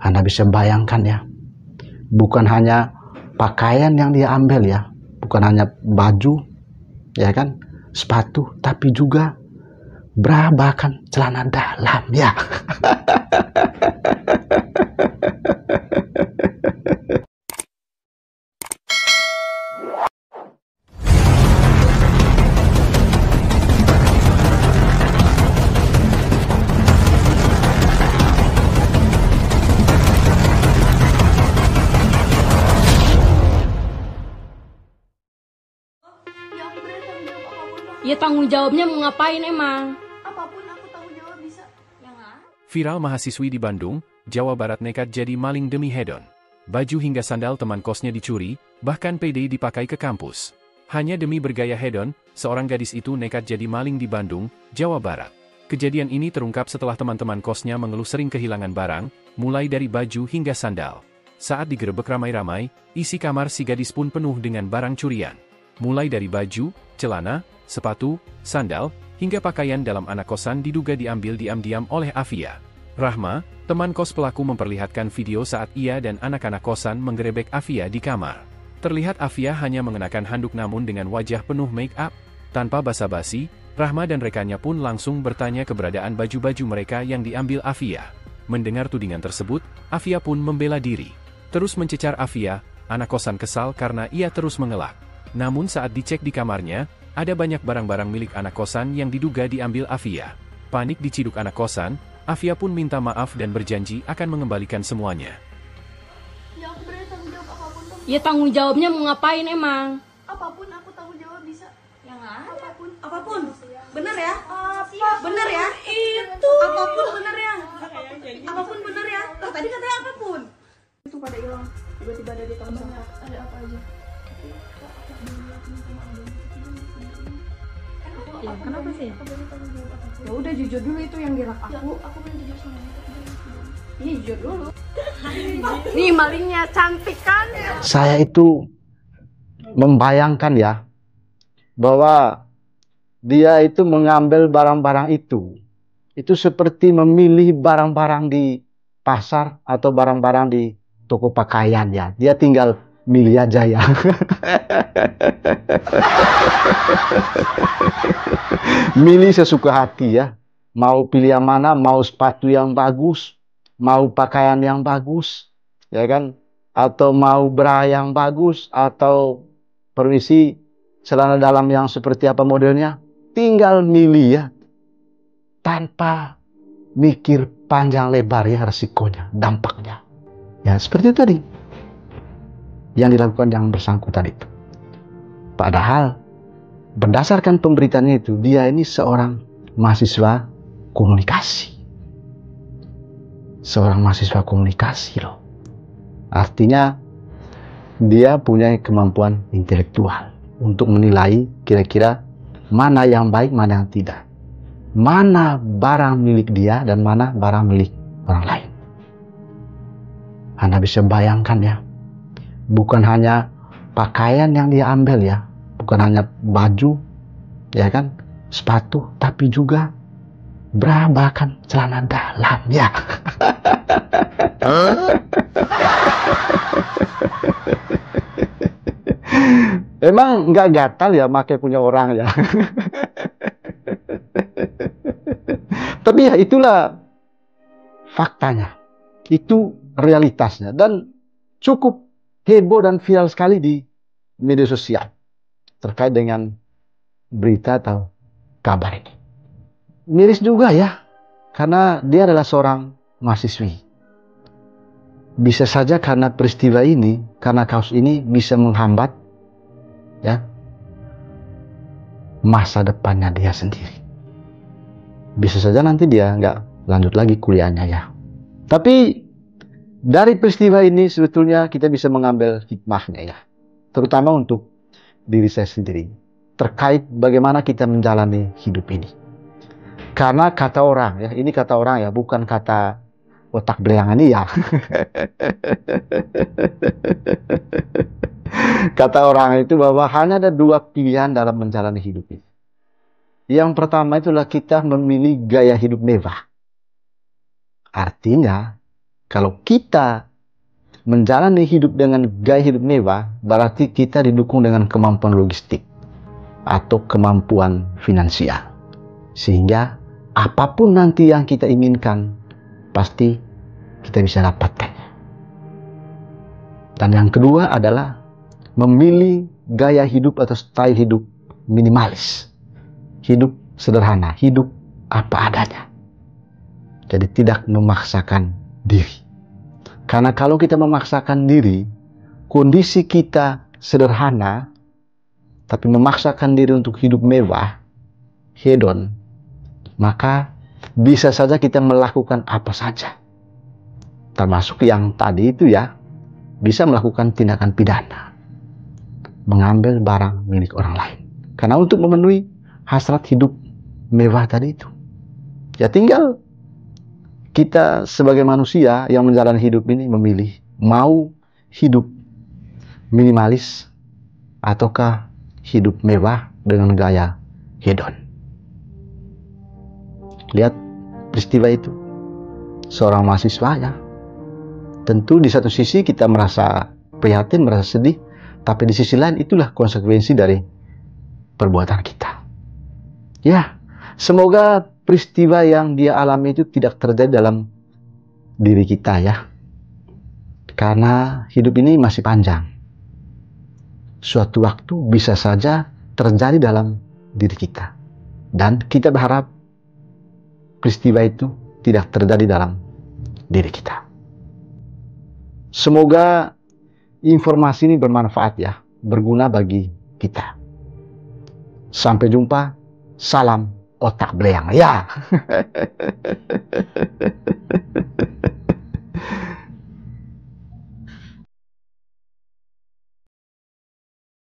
Anda bisa bayangkan ya, bukan hanya pakaian yang dia ambil ya, bukan hanya baju, ya kan, sepatu, tapi juga bra, bahkan celana dalam ya. Ya tanggung jawabnya mau ngapain emang? Apapun aku tanggung jawab bisa. Ya nggak? Viral mahasiswi di Bandung, Jawa Barat nekat jadi maling demi hedon. Baju hingga sandal teman kosnya dicuri, bahkan PD dipakai ke kampus. Hanya demi bergaya hedon, seorang gadis itu nekat jadi maling di Bandung, Jawa Barat. Kejadian ini terungkap setelah teman-teman kosnya mengeluh sering kehilangan barang, mulai dari baju hingga sandal. Saat digerebek ramai-ramai, isi kamar si gadis pun penuh dengan barang curian. Mulai dari baju, celana, sepatu, sandal, hingga pakaian dalam anak kosan diduga diambil diam-diam oleh Afia. Rahma, teman kos pelaku, memperlihatkan video saat ia dan anak-anak kosan menggerebek Afia di kamar. Terlihat Afia hanya mengenakan handuk namun dengan wajah penuh make up. Tanpa basa-basi, Rahma dan rekannya pun langsung bertanya keberadaan baju-baju mereka yang diambil Afia. Mendengar tudingan tersebut, Afia pun membela diri. Terus mencecar Afia, anak kosan kesal karena ia terus mengelak. Namun saat dicek di kamarnya, ada banyak barang-barang milik anak kosan yang diduga diambil Afia. Panik diciduk anak kosan, Afia pun minta maaf dan berjanji akan mengembalikan semuanya. Ya aku berani tanggung jawab apapun tuh. Ya tanggung jawabnya mau ngapain emang? Apapun aku tanggung jawab bisa. Ya nggak? Apapun, bener ya? Apa? Bener ya? Itu. Apapun bener ya? Apapun bener ya? Loh, tadi katanya apapun. Itu pada hilang. Tiba-tiba ada di tong sampah. Ada apa aja? Ya, kenapa sih? Ya udah jujur dulu, itu yang gerak aku. Aku belum jujur sama dia. Iya jujur dulu. Nih malingnya cantik kan? Saya itu membayangkan ya, bahwa dia itu mengambil barang-barang itu seperti memilih barang-barang di pasar atau barang-barang di toko pakaian ya. Dia tinggal milih aja ya. Milih sesuka hati ya. Mau pilih yang mana, mau sepatu yang bagus, mau pakaian yang bagus, ya kan? Atau mau bra yang bagus, atau permisi celana dalam yang seperti apa modelnya. Tinggal milih ya. Tanpa mikir panjang lebar ya resikonya, dampaknya. Ya seperti itu tadi yang dilakukan yang bersangkutan itu. Padahal berdasarkan pemberitaannya itu, dia ini seorang mahasiswa komunikasi. Seorang mahasiswa komunikasi loh. Artinya dia punya kemampuan intelektual untuk menilai kira-kira mana yang baik, mana yang tidak. Mana barang milik dia dan mana barang milik orang lain. Anda bisa bayangkan ya, bukan hanya pakaian yang dia ambil ya, bukan hanya baju, ya kan, sepatu, tapi juga bra, bahkan celana dalam ya. Emang nggak gatal ya pakai punya orang ya. Tapi ya itulah faktanya, itu realitasnya, dan cukup heboh dan viral sekali di media sosial terkait dengan berita atau kabar ini. Miris juga ya, karena dia adalah seorang mahasiswi. Bisa saja karena peristiwa ini, karena kasus ini bisa menghambat ya masa depannya dia sendiri. Bisa saja nanti dia nggak lanjut lagi kuliahnya ya. Tapi dari peristiwa ini sebetulnya kita bisa mengambil hikmahnya ya, terutama untuk diri saya sendiri, terkait bagaimana kita menjalani hidup ini. Karena kata orang ya, ini kata orang ya, bukan kata otak beleangan ini ya. Kata orang itu bahwa hanya ada dua pilihan dalam menjalani hidup ini. Yang pertama itulah kita memilih gaya hidup mewah. Artinya Kalau kita menjalani hidup dengan gaya hidup mewah, berarti kita didukung dengan kemampuan logistik atau kemampuan finansial. Sehingga apapun nanti yang kita inginkan, pasti kita bisa dapatkan. Dan yang kedua adalah memilih gaya hidup atau style hidup minimalis. Hidup sederhana, hidup apa adanya. Jadi tidak memaksakan diri. Karena kalau kita memaksakan diri, kondisi kita sederhana, tapi memaksakan diri untuk hidup mewah, hedon, maka bisa saja kita melakukan apa saja. Termasuk yang tadi itu ya, bisa melakukan tindakan pidana. Mengambil barang milik orang lain. Karena untuk memenuhi hasrat hidup mewah tadi itu. Ya tinggal kita sebagai manusia yang menjalani hidup ini memilih mau hidup minimalis ataukah hidup mewah dengan gaya hedon. Lihat peristiwa itu. Seorang mahasiswa ya. Tentu di satu sisi kita merasa prihatin, merasa sedih, tapi di sisi lain itulah konsekuensi dari perbuatan kita. Ya, semoga peristiwa yang dia alami itu tidak terjadi dalam diri kita ya. Karena hidup ini masih panjang. Suatu waktu bisa saja terjadi dalam diri kita. Dan kita berharap peristiwa itu tidak terjadi dalam diri kita. Semoga informasi ini bermanfaat ya, berguna bagi kita. Sampai jumpa, salam otak beleang ya.